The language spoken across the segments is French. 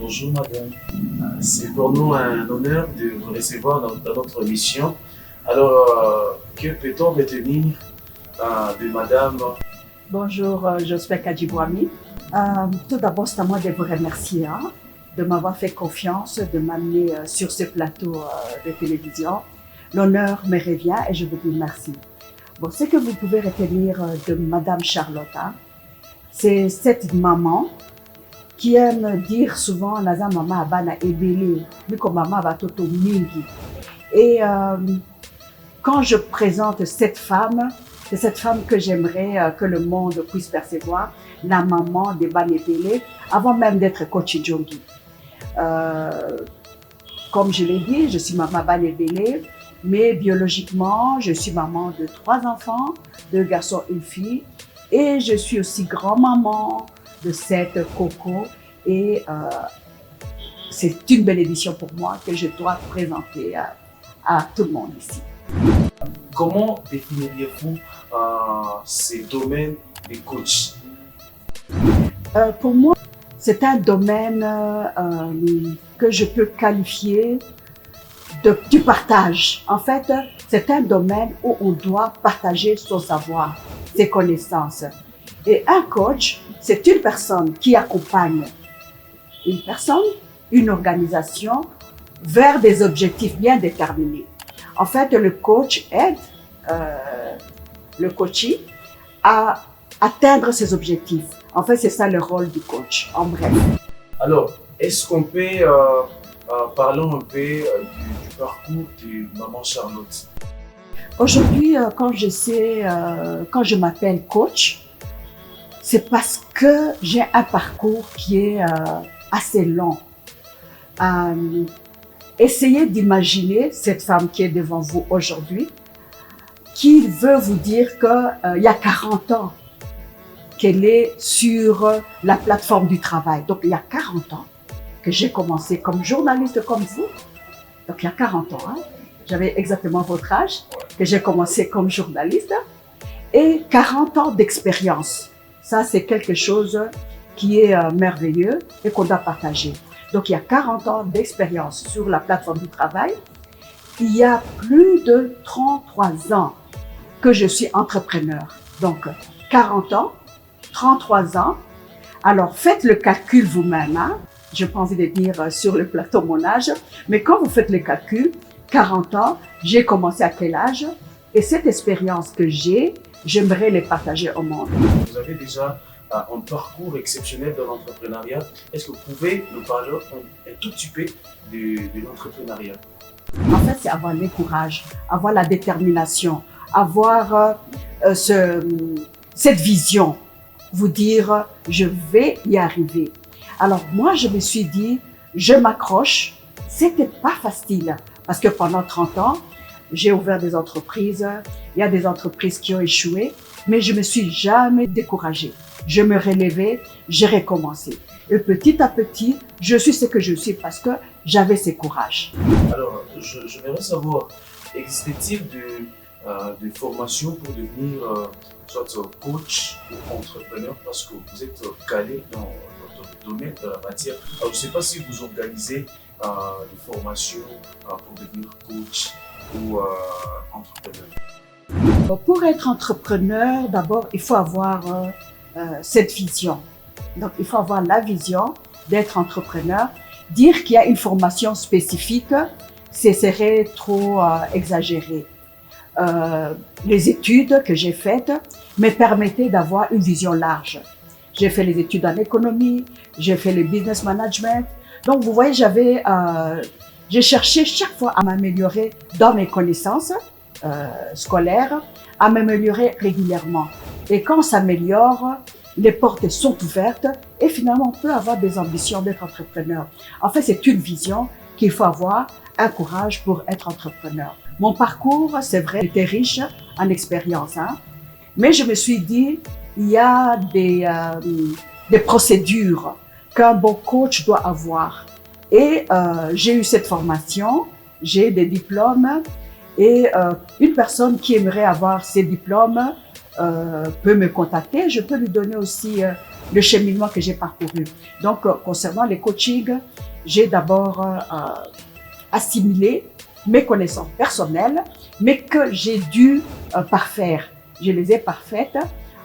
Bonjour madame, c'est pour nous un honneur de vous recevoir dans notre émission. Alors, que peut-on retenir de madame? Bonjour, Jospin Kadjibouami. Tout d'abord, c'est à moi de vous remercier de m'avoir fait confiance, de m'amener sur ce plateau de télévision. L'honneur me revient et je vous dis merci. Bon, ce que vous pouvez retenir de madame Charlotte, c'est cette maman qui aime dire souvent naza mama abana ebele, miko mama batoto mingi. Et quand je présente cette femme, c'est cette femme que j'aimerais que le monde puisse percevoir, la maman de Banebele, avant même d'être coach Djongi. Comme je l'ai dit, je suis maman Banebele, mais biologiquement, je suis maman de 3 enfants, 2 garçons et une fille, et je suis aussi grand-maman de 7 cocos, et c'est une bénédiction pour moi que je dois présenter à tout le monde ici. Comment définiriez-vous ces domaines de coach? Pour moi, c'est un domaine que je peux qualifier du partage. En fait, c'est un domaine où on doit partager son savoir, ses connaissances. Et un coach, c'est une personne qui accompagne une personne, une organisation vers des objectifs bien déterminés. En fait, le coach aide le coachee à atteindre ses objectifs. En fait, c'est ça le rôle du coach, en bref. Alors, est-ce qu'on peut parlons un peu du parcours de maman Charlotte? Aujourd'hui, quand je m'appelle coach, c'est parce que j'ai un parcours qui est assez long. Essayez d'imaginer cette femme qui est devant vous aujourd'hui, qui veut vous dire qu'il y a 40 ans qu'elle est sur la plateforme du travail. Donc, il y a 40 ans que j'ai commencé comme journaliste comme vous. Donc, il y a 40 ans, j'avais exactement votre âge, que j'ai commencé comme journaliste. Et 40 ans d'expérience. Ça, c'est quelque chose qui est merveilleux et qu'on doit partager. Donc, il y a 40 ans d'expérience sur la plateforme du travail. Il y a plus de 33 ans que je suis entrepreneur. Donc, 40 ans, 33 ans. Alors, faites le calcul vous-même. Je n'ai pas envie de dire sur le plateau mon âge, mais quand vous faites le calcul, 40 ans, j'ai commencé à quel âge? Et cette expérience que j'ai, j'aimerais les partager au monde. Vous avez déjà un parcours exceptionnel dans l'entrepreneuriat. Est-ce que vous pouvez nous parler un tout petit peu de l'entrepreneuriat? En fait, c'est avoir le courage, avoir la détermination, avoir cette vision, vous dire je vais y arriver. Alors moi, je me suis dit, je m'accroche. C'était pas facile parce que pendant 30 ans, j'ai ouvert des entreprises. Il y a des entreprises qui ont échoué, mais je me suis jamais découragée. Je me relevais, j'ai recommencé. Et petit à petit, je suis ce que je suis parce que j'avais ce courage. Alors, j'aimerais savoir, existe-t-il de formation pour devenir soit coach ou entrepreneur parce que vous êtes calé dans votre domaine, dans la matière. Alors, je ne sais pas si vous organisez des formations pour devenir coach ou entrepreneur. Pour être entrepreneur, d'abord, il faut avoir cette vision. Donc, il faut avoir la vision d'être entrepreneur. Dire qu'il y a une formation spécifique, ce serait trop exagéré. Les études que j'ai faites me permettaient d'avoir une vision large. J'ai fait les études en économie, j'ai fait le business management. Donc, vous voyez, j'ai cherché chaque fois à m'améliorer dans mes connaissances scolaires, à m'améliorer régulièrement. Et quand on s'améliore, les portes sont ouvertes et finalement, on peut avoir des ambitions d'être entrepreneur. En fait, c'est une vision qu'il faut avoir, un courage pour être entrepreneur. Mon parcours, c'est vrai, était riche en expérience, mais je me suis dit, il y a des procédures qu'un bon coach doit avoir. Et j'ai eu cette formation, j'ai des diplômes et une personne qui aimerait avoir ces diplômes peut me contacter. Je peux lui donner aussi le cheminement que j'ai parcouru. Donc, concernant les coachings, j'ai d'abord assimilé mes connaissances personnelles, mais que j'ai dû parfaire. Je les ai parfaites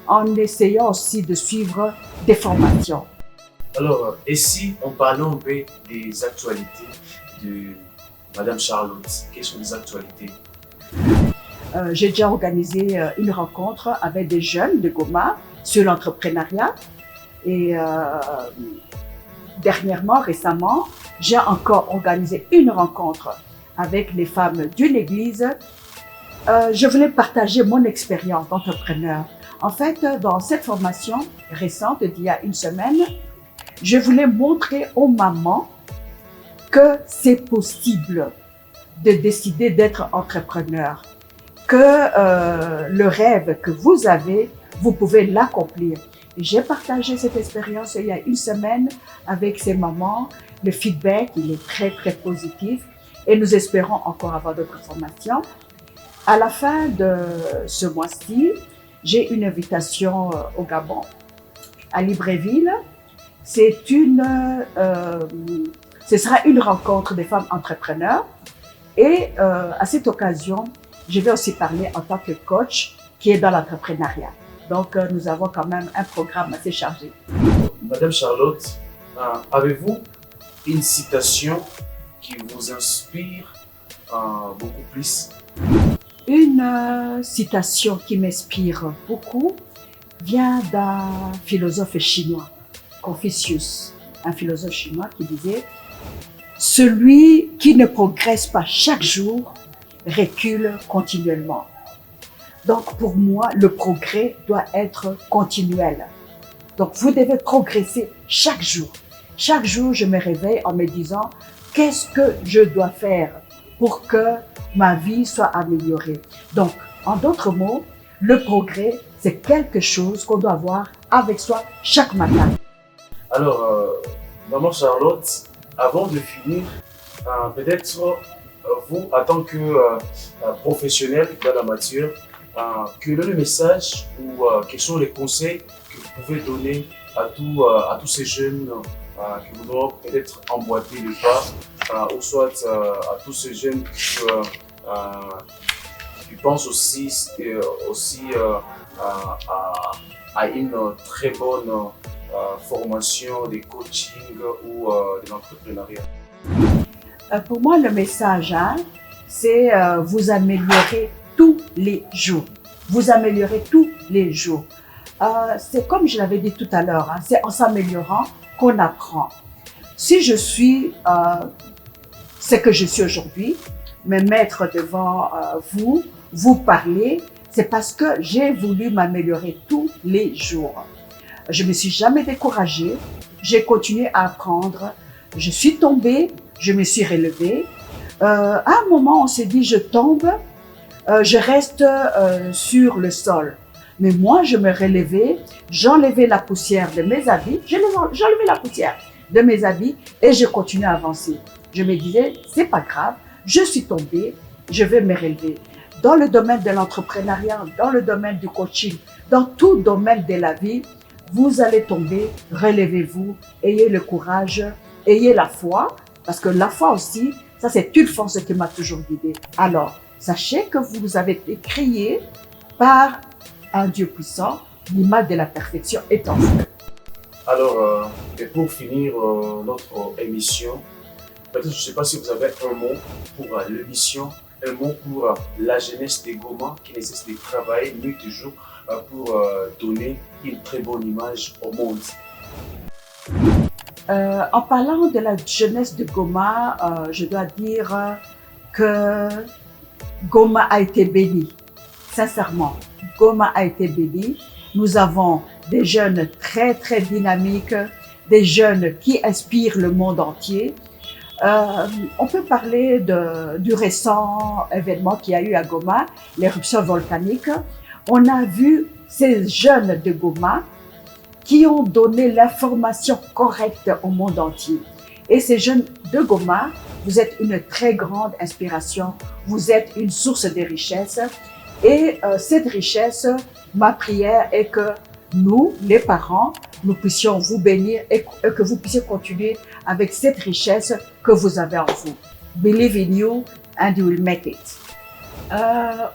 en essayant aussi de suivre des formations. Alors, et si on parlait un peu des actualités de Madame Charlotte, quelles sont les actualités? J'ai déjà organisé une rencontre avec des jeunes de Goma sur l'entrepreneuriat. Et dernièrement, récemment, j'ai encore organisé une rencontre avec les femmes d'une église. Je voulais partager mon expérience d'entrepreneur. En fait, dans cette formation récente d'il y a une semaine, je voulais montrer aux mamans que c'est possible de décider d'être entrepreneur, que le rêve que vous avez, vous pouvez l'accomplir. J'ai partagé cette expérience il y a une semaine avec ces mamans. Le feedback, il est très, très positif et nous espérons encore avoir d'autres formations. À la fin de ce mois-ci, j'ai une invitation au Gabon, à Libreville. Ce sera une rencontre des femmes entrepreneurs et à cette occasion, je vais aussi parler en tant que coach qui est dans l'entrepreneuriat. Donc, nous avons quand même un programme assez chargé. Madame Charlotte, avez-vous une citation qui vous inspire beaucoup plus? Une citation qui m'inspire beaucoup vient d'un philosophe chinois, Confucius, un philosophe chinois qui disait « Celui qui ne progresse pas chaque jour recule continuellement ». Donc, pour moi, le progrès doit être continuel. Donc, vous devez progresser chaque jour. Chaque jour, je me réveille en me disant « Qu'est-ce que je dois faire pour que ma vie soit améliorée ?» Donc, en d'autres mots, le progrès, c'est quelque chose qu'on doit avoir avec soi chaque matin. Alors, Maman Charlotte, avant de finir, peut-être vous, en tant que professionnel dans la matière, quel est le message ou quels sont les conseils que vous pouvez donner à tous ces jeunes qui voudront peut-être emboîter le pas, ou soit à tous ces jeunes qui pensent aussi à une très bonne formation, des coachings ou de l'entrepreneuriat? Pour moi, le message, c'est vous améliorer tous les jours. Vous améliorer tous les jours. C'est comme je l'avais dit tout à l'heure, c'est en s'améliorant qu'on apprend. Si je suis ce que je suis aujourd'hui, me mettre devant vous parler, c'est parce que j'ai voulu m'améliorer tous les jours. Je me suis jamais découragée, j'ai continué à apprendre, je suis tombée, je me suis relevée. À un moment, on s'est dit, je tombe, je reste sur le sol. Mais moi, je me relevais, j'enlevais la poussière de mes habits, j'enlevais la poussière de mes habits et je continuais à avancer. Je me disais, c'est pas grave, je suis tombée, je vais me relever. Dans le domaine de l'entrepreneuriat, dans le domaine du coaching, dans tout domaine de la vie, vous allez tomber, relevez-vous, ayez le courage, ayez la foi, parce que la foi aussi, ça c'est une force qui m'a toujours guidée. Alors, sachez que vous avez été créé par un Dieu puissant, l'image de la perfection est en vous. Alors, et pour finir notre émission, peut-être, je ne sais pas si vous avez un mot pour l'émission, un mot pour la jeunesse des Goma qui nécessite de travailler nuit et jour pour donner une très bonne image au monde. En parlant de la jeunesse de Goma, je dois dire que Goma a été béni. Sincèrement, Goma a été béni. Nous avons des jeunes très, très dynamiques, des jeunes qui inspirent le monde entier. On peut parler du récent événement qu'il y a eu à Goma, l'éruption volcanique. On a vu ces jeunes de Goma qui ont donné l'information correcte au monde entier. Et ces jeunes de Goma, vous êtes une très grande inspiration, vous êtes une source de richesse. Et cette richesse, Ma prière est que nous, les parents, nous puissions vous bénir et que vous puissiez continuer avec cette richesse que vous avez en vous. Believe in you and you will make it.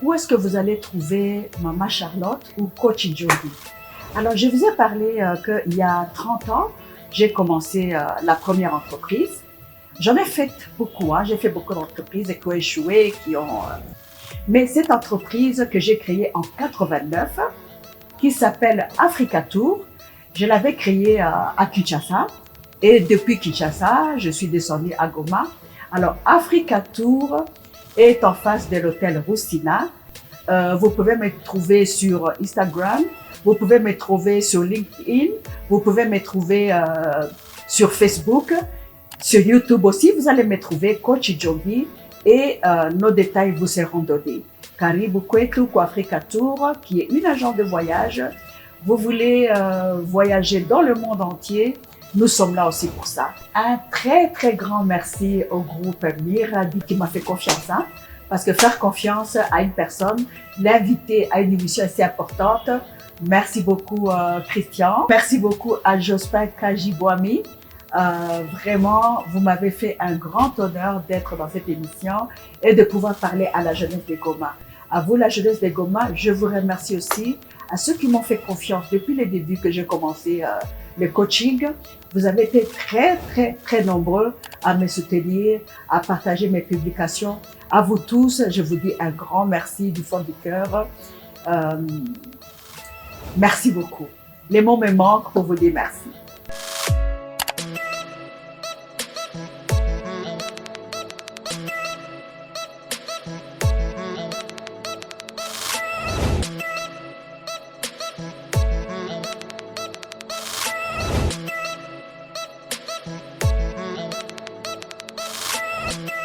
Où est-ce que vous allez trouver Maman Charlotte ou Coach Njombi? Alors, je vous ai parlé qu'il y a 30 ans, j'ai commencé la première entreprise. J'en ai fait beaucoup, j'ai fait beaucoup d'entreprises qui ont échoué, mais cette entreprise que j'ai créée en 89, qui s'appelle Africa Tour, je l'avais créée à Kinshasa. Et depuis Kinshasa, je suis descendue à Goma. Alors, Africa Tour est en face de l'hôtel Roustina. Vous pouvez me trouver sur Instagram, vous pouvez me trouver sur LinkedIn, vous pouvez me trouver sur Facebook, sur YouTube aussi. Vous allez me trouver Coach Njombi et nos détails vous seront donnés. Karibu kwetu kwa Africa Tour, qui est une agence de voyage. Vous voulez voyager dans le monde entier, nous sommes là aussi pour ça. Un très très grand merci au groupe Miradi qui m'a fait confiance, parce que faire confiance à une personne, l'inviter à une émission assez importante. Merci beaucoup Christian, merci beaucoup à Jospin Kajiboami. Vraiment, vous m'avez fait un grand honneur d'être dans cette émission et de pouvoir parler à la jeunesse de Goma. À vous, la jeunesse de Goma, je vous remercie aussi à ceux qui m'ont fait confiance depuis le début que j'ai commencé le coaching. Vous avez été très, très, très nombreux à me soutenir, à partager mes publications. À vous tous, je vous dis un grand merci du fond du cœur. Merci beaucoup. Les mots me manquent pour vous dire merci. Thank you.